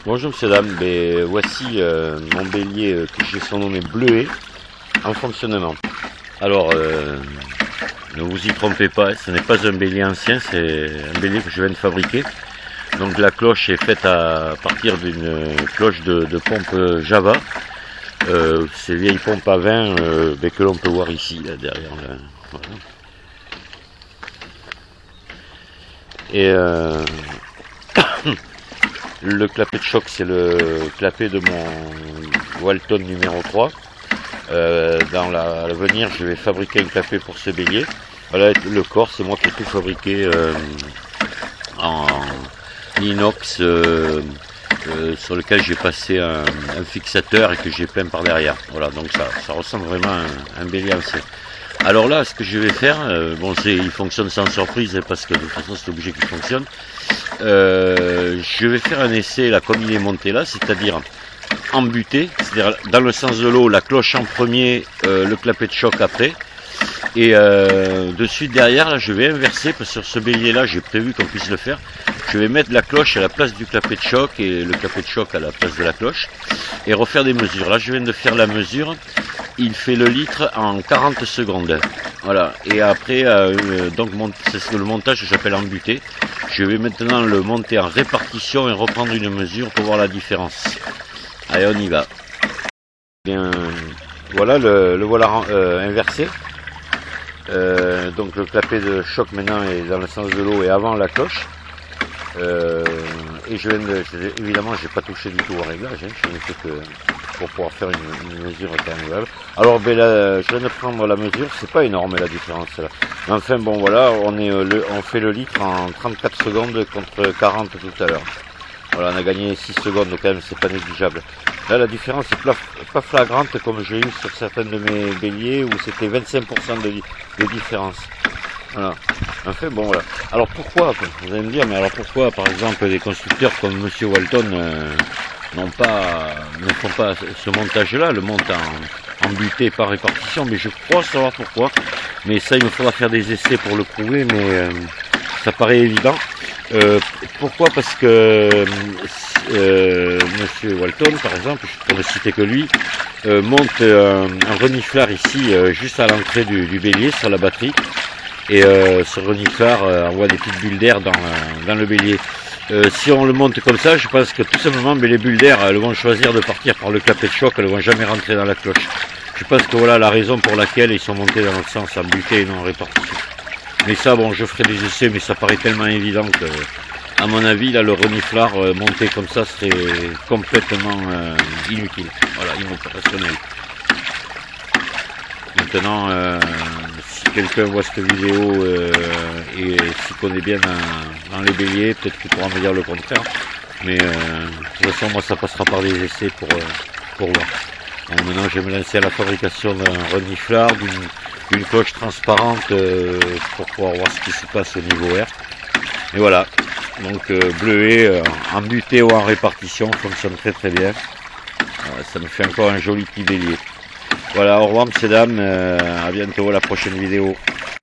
Bonjour monsieur dame, voici mon bélier que j'ai surnommé Bleuet en fonctionnement. Alors ne vous y trompez pas, ce n'est pas un bélier ancien, c'est un bélier que je viens de fabriquer. Donc la cloche est faite à partir d'une cloche de pompe Java. Ces vieilles pompes à vin que l'on peut voir ici là, derrière. Là. Voilà. Et le clapet de choc, c'est le clapet de mon Walton numéro 3. Dans l'avenir, je vais fabriquer un clapet pour ce bélier. Voilà, le corps, c'est moi qui ai tout fabriqué en inox sur lequel j'ai passé un fixateur et que j'ai peint par derrière. Voilà, donc ça ressemble vraiment à un bélier ancien. Alors là, ce que je vais faire, il fonctionne sans surprise parce que de toute façon c'est obligé qu'il fonctionne. Je vais faire un essai là comme il est monté là, c'est-à-dire en butée, c'est-à-dire dans le sens de l'eau, la cloche en premier, le clapet de choc après. Et de suite derrière, là, je vais inverser parce que sur ce bélier là, j'ai prévu qu'on puisse le faire. Je vais mettre la cloche à la place du clapet de choc et le clapet de choc à la place de la cloche et refaire des mesures. Là, je viens de faire la mesure. Il fait le litre en 40 secondes. Voilà. Et après, c'est le montage que j'appelle en butée. Je vais maintenant le monter en répartition et reprendre une mesure pour voir la différence. Allez, on y va. Bien, voilà le voilà inversé. Donc le clapet de choc maintenant est dans le sens de l'eau et avant la cloche. Et évidemment, j'ai pas touché du tout au réglage, je n'ai fait que pour pouvoir faire une mesure interminable. Alors là, je viens de prendre la mesure, c'est pas énorme la différence là. Mais enfin bon voilà, on fait le litre en 34 secondes contre 40 tout à l'heure. Voilà, on a gagné 6 secondes quand même, c'est pas négligeable. Là la différence est pas flagrante comme j'ai eu sur certains de mes béliers où c'était 25% de différence. Voilà. Enfin bon voilà. Alors pourquoi, vous allez me dire, mais alors pourquoi par exemple des constructeurs comme Monsieur Walton ne font pas ce montage-là, le montent en butée par répartition, mais je crois savoir pourquoi. Mais ça, il me faudra faire des essais pour le prouver, mais ça paraît évident. Pourquoi? Parce que Monsieur Walton, par exemple, je peux ne citer que lui, monte un reniflard ici, juste à l'entrée du bélier, sur la batterie. Et ce reniflard envoie des petites bulles d'air dans le bélier. Si on le monte comme ça, je pense que tout simplement les bulles d'air elles vont choisir de partir par le clapet de choc, elles ne vont jamais rentrer dans la cloche. Je pense que voilà la raison pour laquelle ils sont montés dans l'autre sens, en butée et non en répartition. Mais ça, bon, je ferai des essais, mais ça paraît tellement évident que, à mon avis, là, le reniflard monté comme ça serait complètement inutile. Voilà, inopérationnel. Maintenant, si quelqu'un voit cette vidéo et s'y connaît bien dans les béliers, peut-être qu'il pourra me dire le contraire. Mais de toute façon, moi, ça passera par des essais pour voir. Donc, maintenant, je vais me lancer à la fabrication d'un reniflard, d'une cloche transparente pour pouvoir voir ce qui se passe au niveau air. Et voilà. Donc, Bleuet en butée ou en répartition fonctionne très très bien. Ça me fait encore un joli petit bélier. Voilà, au revoir, messieurs, dames, à bientôt, la prochaine vidéo.